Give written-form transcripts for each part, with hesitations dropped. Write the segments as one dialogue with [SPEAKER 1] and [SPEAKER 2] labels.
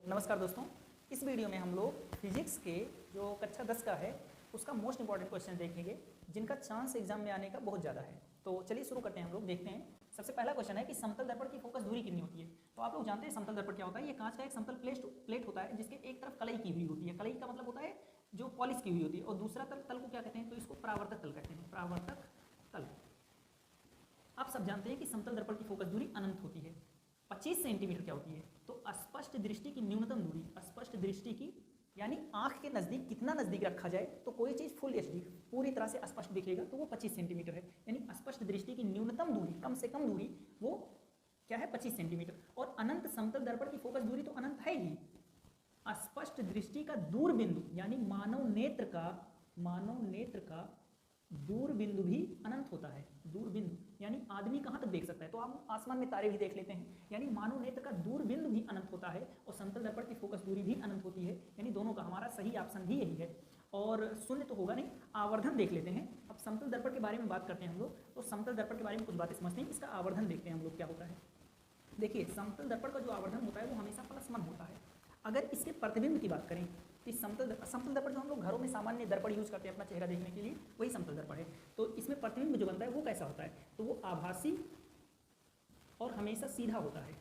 [SPEAKER 1] नमस्कार दोस्तों, इस वीडियो में हम लोग फिजिक्स के जो कक्षा 10 का है उसका मोस्ट इंपॉर्टेंट क्वेश्चन देखेंगे जिनका चांस एग्जाम में आने का बहुत ज़्यादा है। तो चलिए शुरू करते हैं। हम लोग देखते हैं। सबसे पहला क्वेश्चन है कि समतल दर्पण की फोकस दूरी कितनी होती है। तो आप लोग जानते हैं समतल दर्पण क्या होता है। ये कांच का एक समतल प्लेट होता है जिसके एक तरफ कलई की हुई होती है। कलई का मतलब होता है जो पॉलिश की हुई होती है, और दूसरा तल को क्या कहते हैं, तो इसको परावर्तक तल कहते हैं। परावर्तक तल। आप सब जानते हैं कि समतल दर्पण की फोकस दूरी अनंत होती है। 25 सेंटीमीटर क्या होती है, तो स्पष्ट दृष्टि की न्यूनतम दूरी, स्पष्ट दृष्टि की यानी आंख के नज़दीक कितना नज़दीक रखा जाए तो कोई चीज़ फुल एचडी पूरी तरह से स्पष्ट दिखेगा, तो वो 25 सेंटीमीटर है। यानी स्पष्ट दृष्टि की न्यूनतम दूरी, कम से कम दूरी, वो क्या है, 25 सेंटीमीटर। और अनंत समतल दर्पण की फोकस दूरी तो अनंत है ही। स्पष्ट दृष्टि का दूर बिंदु यानी मानव नेत्र का दूर बिंदु भी अनंत होता है। दूर बिंदु यानी आदमी कहाँ तक देख सकता है, तो आप आसमान में तारे भी देख लेते हैं। यानी मानव नेत्र का दूर बिंदु भी अनंत होता है और समतल दर्पण की फोकस दूरी भी अनंत होती है। यानी दोनों का हमारा सही ऑप्शन भी यही है। और शून्य तो होगा नहीं। आवर्धन देख लेते हैं। अब समतल दर्पण के बारे में बात करते हैं हम लोग, तो समतल दर्पण के बारे में कुछ बातें समझते हैं। इसका आवर्धन देखते हैं हम लोग क्या होता है। देखिए, समतल दर्पण का जो आवर्धन होता है वो हमेशा +1 होता है। अगर इसके प्रतिबिंब की बात करें तो समतल दर्पण जो हम लोग घरों में सामान्य दर्पण यूज करते हैं अपना चेहरा देखने के लिए, वही समतल दर्पण है। तो इसमें प्रतिबिंब जो बनता है वो कैसा होता है, तो वो आभासी और हमेशा सीधा होता है।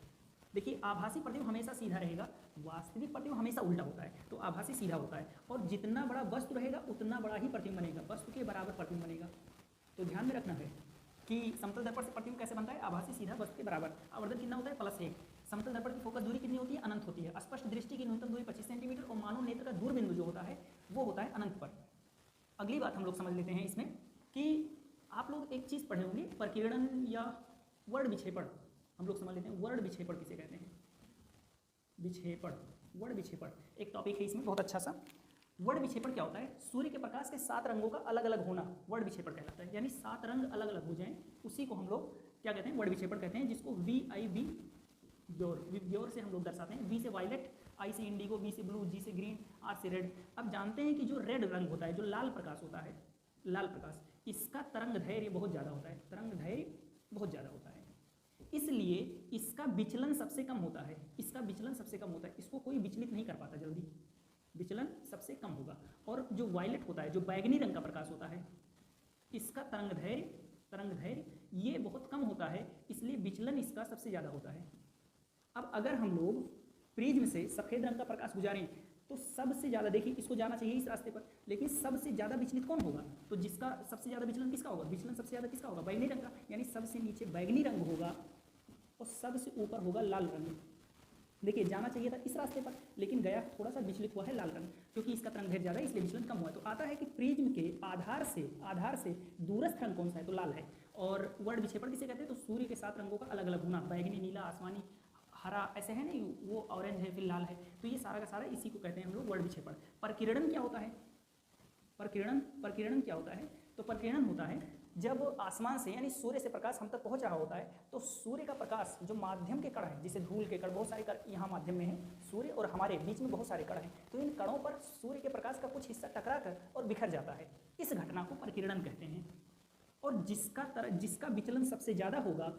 [SPEAKER 1] देखिए, आभासी प्रतिबिंब हमेशा सीधा रहेगा, वास्तविक प्रतिबिंब हमेशा उल्टा होता है। तो आभासी सीधा होता है और जितना बड़ा वस्तु रहेगा उतना बड़ा ही प्रतिबिंब बनेगा, वस्तु के बराबर प्रतिबिंब बनेगा। तो ध्यान में रखना है कि समतल दर्पण से प्रतिबिंब कैसे बनता है, आभासी सीधा वस्तु के बराबर। आवर्धन कितना होता है, +1। समतल दर्पण की फोकस दूरी कितनी होती है, अनंत होती है। स्पष्ट दृष्टि की न्यूनतम दूरी 25 सेंटीमीटर और मानव नेत्र का दूर बिंदु जो होता है वो होता है अनंत पर। अगली बात हम लोग समझ लेते हैं इसमें कि आप लोग एक चीज़ पढ़े होंगे, प्रकीर्णन या वर्ण विक्षेपण। हम लोग समझ लेते हैं वर्ण विक्षेपण किसे कहते हैं। विक्षेपण, वर्ण विक्षेपण एक टॉपिक है इसमें बहुत अच्छा सा। वर्ण विक्षेपण क्या होता है, सूर्य के प्रकाश के 7 रंगों का अलग अलग होना वर्ण विक्षेपण कहलाता है। यानी 7 रंग अलग अलग हो जाएं, उसी को हम लोग क्या कहते हैं, वर्ण विक्षेपण कहते हैं, जिसको VIB व्योर से हम लोग दर्शाते हैं। V से वायलेट, I से इंडिगो, B से ब्लू, G से ग्रीन, R से रेड। अब जानते हैं कि जो रेड रंग होता है, जो लाल प्रकाश होता है, लाल प्रकाश, इसका तरंग धैर्य बहुत ज़्यादा होता है। तरंग धैर्य बहुत ज़्यादा होता है, इसलिए इसका विचलन सबसे कम होता है। इसका विचलन सबसे कम होता है, इसको कोई विचलित नहीं कर पाता जल्दी, विचलन सबसे कम होगा। और जो वायलेट होता है, जो बैगनी रंग का प्रकाश होता है, इसका तरंग धैर्य ये बहुत कम होता है, इसलिए विचलन इसका सबसे ज़्यादा होता है। अब अगर हम लोग प्रिज्म से सफ़ेद रंग का प्रकाश गुजारें तो सबसे ज़्यादा, देखिए इसको जाना चाहिए इस रास्ते पर, लेकिन सबसे ज़्यादा विचलित कौन होगा, तो जिसका सबसे ज़्यादा विचलन किसका होगा, विचलन सबसे ज़्यादा किसका होगा, बैगनी रंग का। यानी सबसे नीचे बैगनी रंग होगा और सबसे ऊपर होगा लाल रंग। देखिए, जाना चाहिए था इस रास्ते पर, लेकिन गया थोड़ा सा विचलित हुआ है लाल रंग, क्योंकि इसका तरंग दैर्घ्य ज़्यादा है इसलिए विचलन कम हुआ है। तो आता है कि प्रिज्म के आधार से दूरस्थ रंग कौन सा है, तो लाल है। और वर्ण विक्षेपण किसे कहते हैं, तो सूर्य के 7 रंगों का अलग अलग होना, बैगनी, नीला, आसमानी, हरा, ऐसे है नहीं, वो ऑरेंज है फिर लाल है, तो ये सारा का सारा इसी को कहते हैं हम लोग वर्ण विक्षेपण। प्रकीर्णन क्या होता है, प्रकीर्णन क्या होता है, तो प्रकीर्णन होता है जब आसमान से यानी सूर्य से प्रकाश हम तक पहुंच रहा होता है, तो सूर्य का प्रकाश जो माध्यम के कण है, जिसे धूल के कण, बहुत सारे कण यहाँ माध्यम में है, सूर्य और हमारे बीच में बहुत सारे कण हैं, तो इन कणों पर सूर्य के प्रकाश का कुछ हिस्सा टकरा कर और बिखर जाता है। इस घटना को प्रकीर्णन कहते हैं। और जिसका विचलन सबसे ज़्यादा होगा,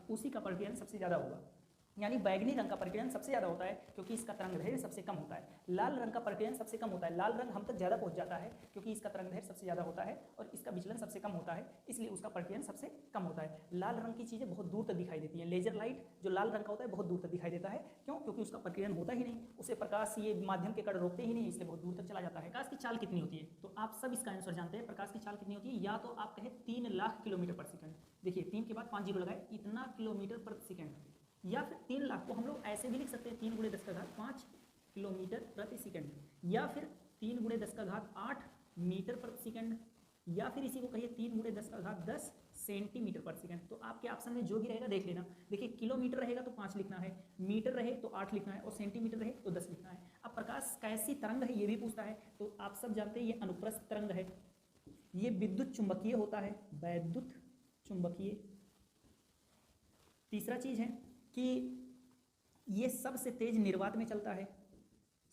[SPEAKER 1] उसी का प्रकीर्णन सबसे ज़्यादा होगा। यानी बैगनी रंग का प्रकीर्णन सबसे ज़्यादा होता है क्योंकि इसका तरंग दैर्घ्य सबसे कम होता है। लाल रंग का प्रकीर्णन सबसे कम होता है, लाल रंग हम तक ज़्यादा पहुंच जाता है क्योंकि इसका तरंग दैर्घ्य सबसे ज़्यादा होता है और इसका विचलन सबसे कम होता है, इसलिए उसका प्रकीर्णन सबसे कम होता है। लाल रंग की चीज़ें बहुत दूर तक दिखाई देती हैं। लेजर लाइट जो लाल रंग का होता है बहुत दूर तक दिखाई देता है, क्यों, क्योंकि उसका प्रकीर्णन होता ही नहीं, उसे प्रकाश ये माध्यम के कण रोकते ही नहीं, इसलिए बहुत दूर तक चला जाता है। प्रकाश की चाल कितनी होती है, तो आप सब इसका आंसर जानते हैं। प्रकाश की चाल कितनी होती है, या तो आप कहें 3 लाख किलोमीटर पर सेकंड। देखिए, 3 के बाद 5 जीरो लगाए, इतना किलोमीटर पर सेकंड, या फिर 3 लाख को हम लोग ऐसे भी लिख सकते हैं, 3 × 10⁵ किलोमीटर प्रति सेकंड, या फिर 3 × 10⁸ मीटर प्रति सेकंड, या फिर इसी को कहिए 3 × 10⁻10 सेंटीमीटर पर सेकंड। तो आपके ऑप्शन में जो भी रहेगा देख लेना। देखिए, किलोमीटर रहेगा तो 5 लिखना है, मीटर रहे तो 8 लिखना है, और सेंटीमीटर रहे तो 10 लिखना है। अब प्रकाश कैसी तरंग है ये भी पूछता है, तो आप सब जानते हैं ये अनुप्रस्थ तरंग है, ये विद्युत चुंबकीय होता है, वैद्युत चुंबकीय। तीसरा चीज है कि ये सबसे तेज निर्वात में चलता है,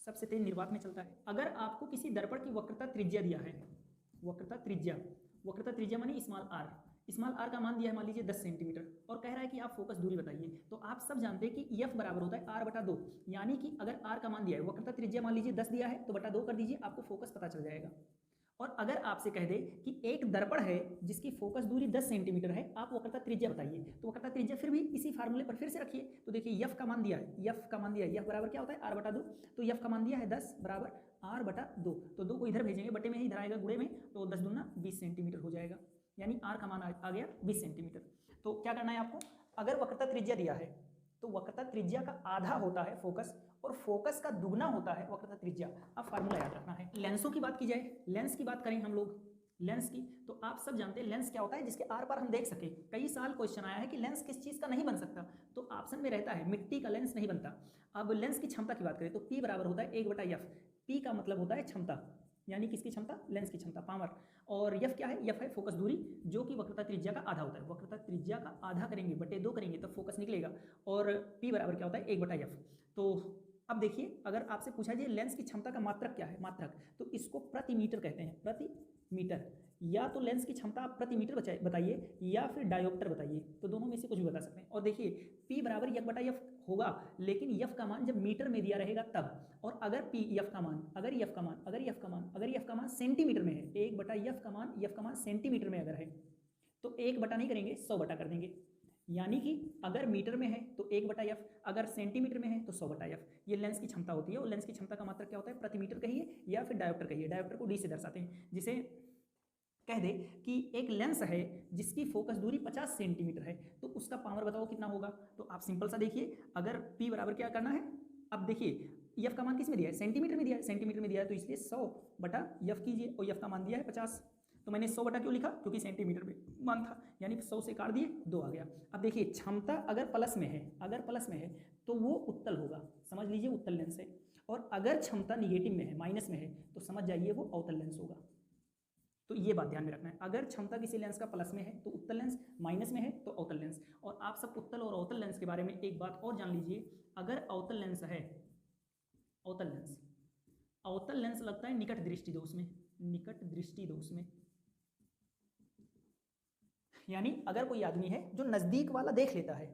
[SPEAKER 1] सबसे तेज निर्वात में चलता है। अगर आपको किसी दर्पण की वक्रता त्रिज्या दिया है, वक्रता त्रिज्या मानी स्मॉल r, स्मॉल आर का मान दिया है मान लीजिए 10 सेंटीमीटर और कह रहा है कि आप फोकस दूरी बताइए। तो आप सब जानते हैं कि एफ बराबर होता है आर बटा 2, यानी कि अगर आर का मान दिया है, वक्रता त्रिज्या मान लीजिए 10 दिया है तो बटा 2 कर दीजिए, आपको फोकस पता चल जाएगा। और अगर आपसे कह दे कि एक दर्पण है जिसकी फोकस दूरी 10 सेंटीमीटर है, आप वक्रता त्रिज्या बताइए, तो वक्रता त्रिज्या फिर भी इसी फार्मूले पर फिर से रखिए। तो देखिए एफ का मान दिया है, एफ का मान दिया है, एफ बराबर क्या होता है आर बटा 2, तो एफ का मान दिया है 10 बराबर आर बटा 2, तो 2 को इधर भेजेंगे, बटे में ही इधर आएगा गुणे में, तो 10 दूना 20 सेंटीमीटर हो जाएगा, यानी आर का मान आ गया 20 सेंटीमीटर। तो क्या करना है आपको, अगर वक्रता त्रिज्या दिया है तो वक्रता त्रिज्या का आधा होता है फोकस और फोकस का दुगना होता है वक्रता त्रिज्या। अब फार्मूला याद रखना है। लेंसों की बात की जाए, लेंस की बात करें हम लोग लेंस की, तो आप सब जानते हैं लेंस क्या होता है, जिसके आर पार हम देख सके। कई साल क्वेश्चन आया है कि लेंस किस चीज का नहीं बन सकता, तो ऑप्शन में रहता है मिट्टी का लेंस नहीं बनता। अब लेंस की क्षमता की बात करें तो P बराबर होता है 1/f। P का मतलब होता है क्षमता, यानी किसकी क्षमता, लेंस की क्षमता, पावर। और एफ क्या है, एफ है फोकस दूरी, जो कि वक्रता त्रिज्या का आधा होता है। वक्रता त्रिज्या का आधा करेंगे बटे 2 करेंगे तब फोकस निकलेगा, और P बराबर क्या होता है 1/f। तो अब देखिए अगर आपसे पूछा जाए लेंस की क्षमता का मात्रक क्या है, मात्रक, तो इसको प्रति मीटर कहते हैं, प्रति मीटर। या तो लेंस की क्षमता आप प्रति मीटर बताइए या फिर डायोप्टर बताइए, तो दोनों में से कुछ भी बता सकते हैं। और देखिए P बराबर 1/f होगा, लेकिन f का मान जब मीटर में दिया रहेगा तब। और अगर f का मान अगर f का मान सेंटीमीटर में है, 1/f का मान f का मान सेंटीमीटर में अगर है तो 1 बटा नहीं करेंगे 100 बटा कर देंगे। यानी कि अगर मीटर में है तो 1/f, अगर सेंटीमीटर में है तो 100/f। ये लेंस की क्षमता होती है। और लेंस की क्षमता का मात्रक क्या होता है, प्रति मीटर कहिए या फिर डायोप्टर कहिए। डायोप्टर को d से दर्शाते हैं। जिसे कह दे कि एक लेंस है जिसकी फोकस दूरी 50 सेंटीमीटर है, तो उसका पावर बताओ कितना होगा। तो आप सिंपल सा देखिए, अगर P बराबर क्या करना है, अब देखिए f का मान किस में दिया है, सेंटीमीटर में दिया है, सेंटीमीटर में दिया है तो इसलिए 100/f कीजिए, और f का मान दिया है 50, तो मैंने 100 बटा क्यों लिखा, क्योंकि सेंटीमीटर में मान था, यानी 100 से काट दिए 2 आ गया। अब देखिए क्षमता अगर प्लस में है, अगर प्लस में है तो वो उत्तल होगा, समझ लीजिए उत्तल लेंस है। और अगर क्षमता निगेटिव में है, माइनस में है, तो समझ जाइए वो अवतल लेंस होगा। तो ये बात ध्यान में रखना है, अगर क्षमता किसी लेंस का प्लस में है तो उत्तल लेंस, माइनस में है तो अवतल लेंस। और आप सब उत्तल और अवतल लेंस के बारे में एक बात और जान लीजिए, अगर अवतल लेंस है, अवतल लेंस लगता है निकट दृष्टि दोष में, निकट दृष्टि दोष में। यानी अगर कोई आदमी है जो नजदीक वाला देख लेता है,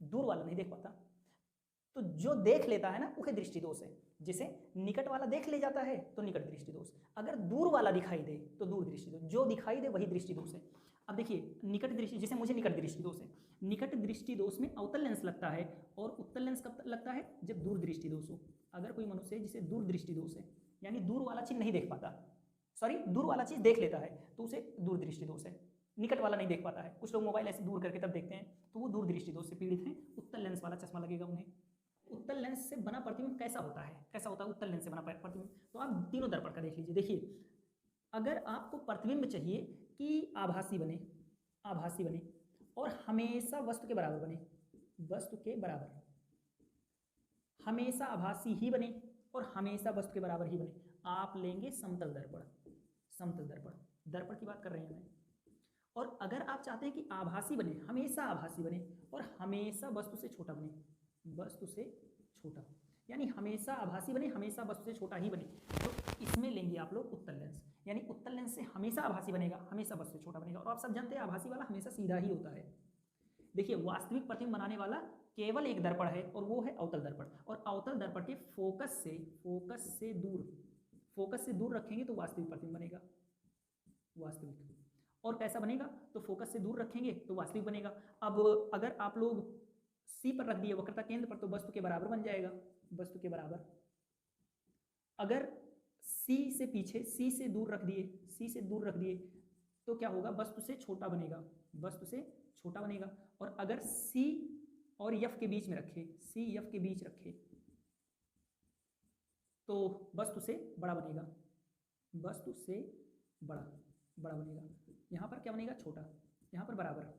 [SPEAKER 1] दूर वाला नहीं देख पाता, तो जो देख लेता है ना वह दृष्टि दोष है। जिसे निकट वाला देख ले जाता है तो निकट दृष्टि दोष, अगर दूर वाला दिखाई दे तो दूर दृष्टि दोष, जो दिखाई दे वही दृष्टि दोष है। अब देखिए निकट दृष्टि, जैसे मुझे निकट दृष्टि दोष है, निकट दृष्टि दोष में अवतल लेंस लगता है, और उत्तल लेंस कब लगता है, जब दूर दृष्टि दोष हो। अगर कोई मनुष्य है जिसे दूर दृष्टि दोष है, यानी दूर वाला चीज नहीं देख पाता, सॉरी दूर वाला चीज देख लेता है तो उसे दूर दृष्टि दोष है, निकट वाला नहीं देख पाता है। कुछ लोग मोबाइल ऐसे दूर करके तब देखते हैं तो वो दूर दृष्टि दोष से पीड़ित हैं, उत्तल लेंस वाला चश्मा लगेगा उन्हें। उत्तल लेंस से बना प्रतिबिंब कैसा होता है, कैसा होता है उत्तल लेंस से बना प्रतिबिंब, तो आप तीनों दर्पण का देख लीजिए। देखिए अगर आपको प्रतिबिंब चाहिए कि आभासी बने, आभासी बने और हमेशा वस्तु के बराबर बने, वस्तु के बराबर, हमेशा आभासी ही बने और हमेशा वस्तु के बराबर ही बने, आप लेंगे समतल दर्पण। समतल दर्पण, दर्पण की बात कर रहे हैं मैं। और अगर आप चाहते हैं कि आभासी बने, हमेशा आभासी बने और हमेशा वस्तु से छोटा बने, वस्तु से छोटा, यानी हमेशा आभासी बने, हमेशा वस्तु से छोटा ही बने, तो इसमें लेंगे आप लोग उत्तल लेंस। यानी उत्तल लेंस से हमेशा आभासी बनेगा, हमेशा वस्तु से छोटा बनेगा। और आप सब जानते हैं आभासी वाला हमेशा सीधा ही होता है। देखिए वास्तविक प्रतिबिंब बनाने वाला केवल एक दर्पण है और वो है अवतल दर्पण। और अवतल दर्पण के फोकस से दूर रखेंगे तो वास्तविक प्रतिबिंब बनेगा, वास्तविक। और कैसा बनेगा, तो फोकस से दूर रखेंगे तो वास्तविक बनेगा। अब अगर आप लोग C पर रख दिए वक्रता केंद्र पर तो वस्तु के बराबर बन जाएगा, वस्तु के बराबर। अगर C से पीछे, C से दूर रख दिए, C से दूर रख दिए तो क्या होगा, वस्तु से छोटा बनेगा, वस्तु से छोटा बनेगा। और अगर C और F के बीच में रखे, C F के बीच रखे तो वस्तु से बड़ा बनेगा, वस्तु से बड़ा बनेगा। यहाँ पर क्या बनेगा, छोटा, यहाँ पर बराबर।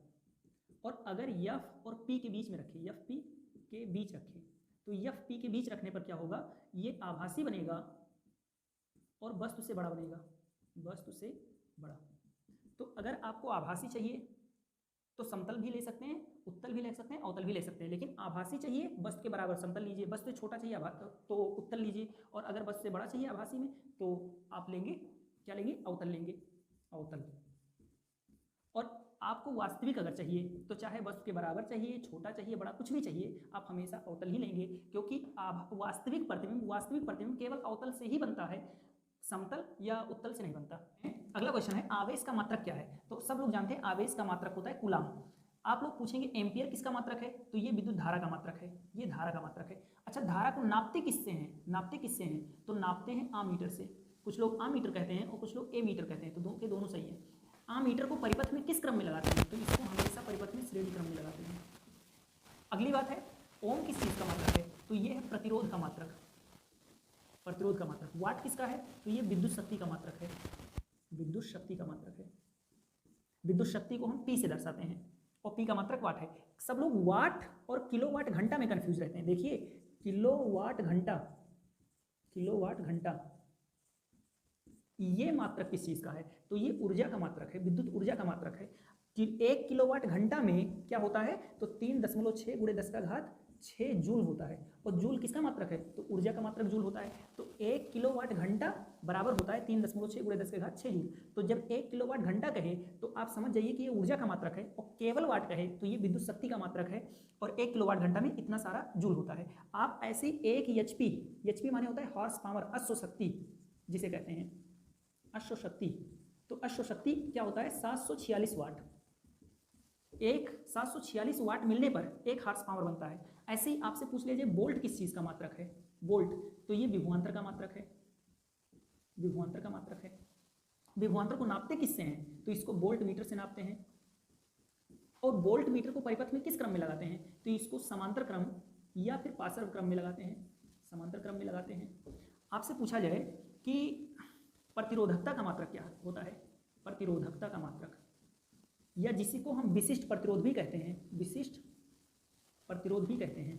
[SPEAKER 1] और अगर F और P के बीच में रखे, F P के बीच रखे तो F P के बीच रखने पर क्या होगा, ये आभासी बनेगा और वस्तु से बड़ा बनेगा, वस्तु से बड़ा। तो अगर आपको आभासी चाहिए तो समतल भी ले सकते हैं, उत्तल भी ले सकते हैं, अवतल भी ले सकते हैं। लेकिन आभासी चाहिए वस्तु के बराबर समतल लीजिए, वस्तु से छोटा चाहिए तो उत्तल लीजिए, और अगर वस्तु से बड़ा चाहिए आभासी में तो आप लेंगे क्या लेंगे, अवतल लेंगे, अवतल। और आपको वास्तविक अगर चाहिए तो चाहे वस्तु के बराबर चाहिए, छोटा चाहिए, बड़ा, कुछ भी चाहिए, आप हमेशा अवतल ही लेंगे, क्योंकि आप वास्तविक प्रतिबिंब केवल अवतल से ही बनता है, समतल या उत्तल से नहीं बनता। अगला क्वेश्चन है आवेश का मात्रक क्या है। तो सब लोग जानते हैं आवेश का मात्रक होता है कूलाम। आप लोग पूछेंगे एम्पियर किसका मात्रक है, तो ये विद्युत धारा का मात्रक है, ये धारा का मात्रक है। अच्छा, धारा को नापते किससे हैं, तो नापते हैं आमीटर से। कुछ लोग आमीटर कहते हैं और कुछ लोग ए मीटर कहते हैं, तो दोनों सही है। आमीटर को परिपथ में किस क्रम में लगाते हैं, तो इसको हमेशा परिपथ में श्रेणी क्रम में लगाते हैं। अगली बात है ओम किस चीज का मात्रक है, तो ये है प्रतिरोध का मात्रक, प्रतिरोध का मात्रक। वाट किसका है, तो ये विद्युत शक्ति का मात्रक है, विद्युत शक्ति का मात्रक है। विद्युत शक्ति को हम पी से दर्शाते हैं और पी का मात्रक वाट है। सब लोग वाट और किलोवाट घंटा में कंफ्यूज रहते हैं। देखिए किलोवाट घंटा ये मात्रक किस चीज का है, तो ये ऊर्जा का मात्रक है, विद्युत ऊर्जा का मात्रक है। कि 1 किलोवाट घंटा में क्या होता है, तो 3.6 × 10⁶ जूल होता है। और जूल किसका मात्रक है, तो ऊर्जा का मात्रक जूल होता है। तो 1 किलोवाट घंटा बराबर होता है 3.6 × 10⁻6 जूल। तो जब 1 किलोवाट घंटा कहे तो आप समझ जाइए कि ये ऊर्जा का मात्रक है, और केवल वाट कहे तो ये विद्युत शक्ति का मात्रक है, और 1 किलोवाट घंटा में इतना सारा जूल होता है। आप ऐसे 1 एचपी माने होता है हॉर्स पावर, अश्वशक्ति जिसे कहते हैं, अश्वशक्ति। तो अश्वशक्ति क्या होता है, 746 वाट। 746 वाट मिलने पर 1 हॉर्स पावर बनता है। ऐसे ही आपसे पूछ लीजिए बोल्ट किस चीज का मात्रक है, बोल्ट, तो ये विभवांतर का मात्रक है, विभवांतर का मात्रक है। विभवांतर को नापते किससे हैं, तो इसको बोल्ट मीटर से नापते हैं। और बोल्ट मीटर को परिपथ में किस क्रम में लगाते हैं, तो इसको समांतर क्रम या फिर पार्श्व क्रम में लगाते हैं, समांतर क्रम में लगाते हैं। आपसे पूछा जाए कि प्रतिरोधकता का मात्रक क्या होता है, प्रतिरोधकता का मात्रक, या जिसको हम विशिष्ट प्रतिरोध भी कहते हैं, विशिष्ट प्रतिरोध भी कहते हैं,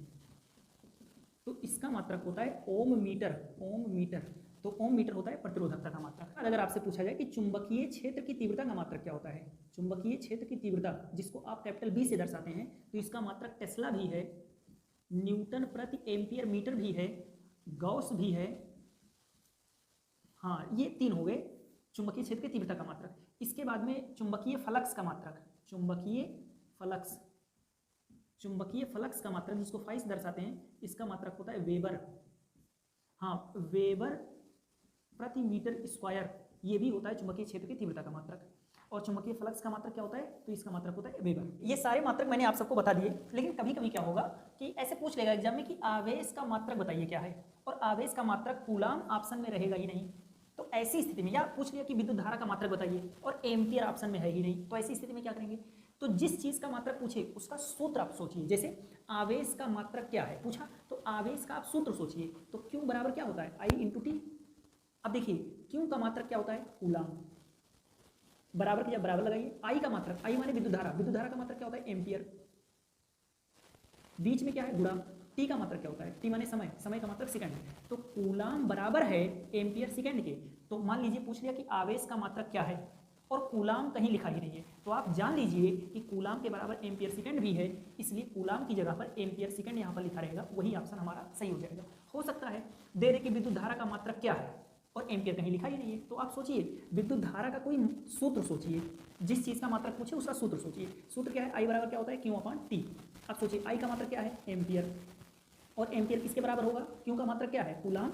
[SPEAKER 1] तो इसका मात्रक होता है ओम मीटर, ओम मीटर। तो ओम मीटर होता है प्रतिरोधकता का मात्रक। अगर आपसे पूछा जाए कि चुंबकीय क्षेत्र की तीव्रता का मात्रक क्या होता है, चुंबकीय क्षेत्र की तीव्रता जिसको आप कैपिटल बी से दर्शाते हैं, तो इसका मात्रक टेस्ला भी है, न्यूटन प्रति एम्पियर मीटर भी है, गॉस भी है। हाँ, ये 3 हो गए चुंबकीय क्षेत्र की तीव्रता का मात्रक। इसके बाद में चुंबकीय फ्लक्स का मात्रक, चुंबकीय फ्लक्स का मात्रक जिसको फाइस दर्शाते हैं, इसका मात्रक होता है वेबर। हाँ, वेबर प्रति मीटर स्क्वायर, ये भी होता है चुंबकीय क्षेत्र की तीव्रता का मात्रक। और चुंबकीय फ्लक्स का मात्रक क्या होता है, तो इसका मात्रक होता है वेबर। ये सारे मात्रक मैंने आप सबको बता दिए, लेकिन कभी कभी क्या होगा कि ऐसे पूछ लेगा एग्जाम में कि आवेश का मात्रक बताइए क्या है, और आवेश का मात्रक कूलाम ऑप्शन में रहेगा ही नहीं। तो ऐसी स्थिति में, या पूछ लिया कि विद्युत धारा का मात्रक बताइए और एम्पियर ऑप्शन में है ही नहीं, तो ऐसी स्थिति में क्या करेंगे, तो जिस चीज का मात्रक पूछे उसका सूत्र आप सोचिए। जैसे आवेश का मात्रक क्या है पूछा, तो आवेश का आप सूत्र सोचिए। तो क्यू बराबर क्या होता है, I × T। अब देखिए क्यू का मात्रक क्या होता है, कूलाम, बराबर की जब बराबर लगाइए, I का मात्रक, I माने विद्युत धारा का मात्रक क्या होता है, एम्पियर। बीच में क्या है, गुणा। टी का मात्रक क्या होता है, टी माने समय, समय का मात्रक सेकंड। तो कूलाम बराबर है एम्पियर सेकंड के। तो मान लीजिए पूछ लिया कि आवेश का मात्रक क्या है, और कूलाम कहीं लिखा ही नहीं है, तो आप जान लीजिए कि कूलाम के बराबर एम्पियर सेकंड भी है, इसलिए कूलाम की जगह पर एम्पियर सेकंड यहाँ पर लिखा रहेगा, वही ऑप्शन हमारा सही हो जाएगा। हो सकता है दे रहे कि विद्युत धारा का मात्रक क्या है और एम्पियर कहीं लिखा ही नहीं है, तो आप सोचिए विद्युत धारा का कोई सूत्र सोचिए, जिस चीज़ का मात्रक पूछे उसका सूत्र सोचिए। सूत्र क्या है, I बराबर क्या होता है, Q/T। अब सोचिए I का मात्रक क्या है, एम्पियर, और एम्पियर किसके बराबर होगा, Q का मात्रक क्या है, कूलाम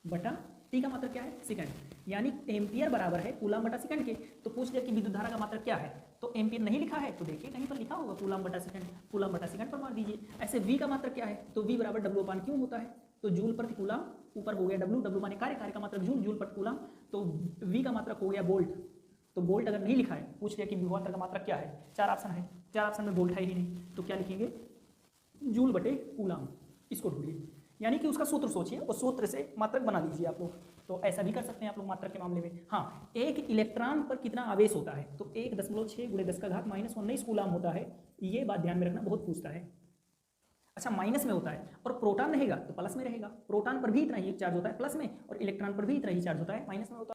[SPEAKER 1] बटा T का मात्रक क्या है, सेकंड। यानी एम्पियर बराबर है कूलाम बटा सेकंड के। तो पूछ लिया कि विद्युत धारा का मात्रक क्या है, तो एम्पियर नहीं लिखा है, तो देखिए कहीं पर लिखा होगा कूलाम बटा सेकंड, कूलाम बटा सेकंड पर मार दीजिए। ऐसे V का मात्रक क्या है, तो V बराबर W/Q होता है, तो जूल प्रति कूलाम, ऊपर हो गया W माने कार्य, कार्य का मात्रक जूल, जूल प्रति कूलाम। तो V का मात्रक हो गया वोल्ट। तो वोल्ट अगर नहीं लिखा है, पूछ लिया कि विभवांतर का मात्रक क्या है, 4 ऑप्शन है, 4 ऑप्शन में वोल्ट है ही नहीं, तो क्या लिखेंगे, जूल बटे कूलाम, इसको ढूंढिए। यानी कि उसका सूत्र सोचिए और सूत्र से मात्रक बना लीजिए आप लोग। तो ऐसा भी कर सकते हैं आप लोग मात्रक के मामले में। हाँ, एक इलेक्ट्रॉन पर कितना आवेश होता है, तो 1.6 × 10⁻−19 कूलाम होता है। ये बात ध्यान में रखना, बहुत पूछता है। अच्छा, माइनस में होता है, और प्रोटॉन रहेगा तो प्लस में रहेगा। प्रोटॉन पर भी इतना ही चार्ज होता है प्लस में, और इलेक्ट्रॉन पर भी इतना ही चार्ज होता है माइनस में होता है।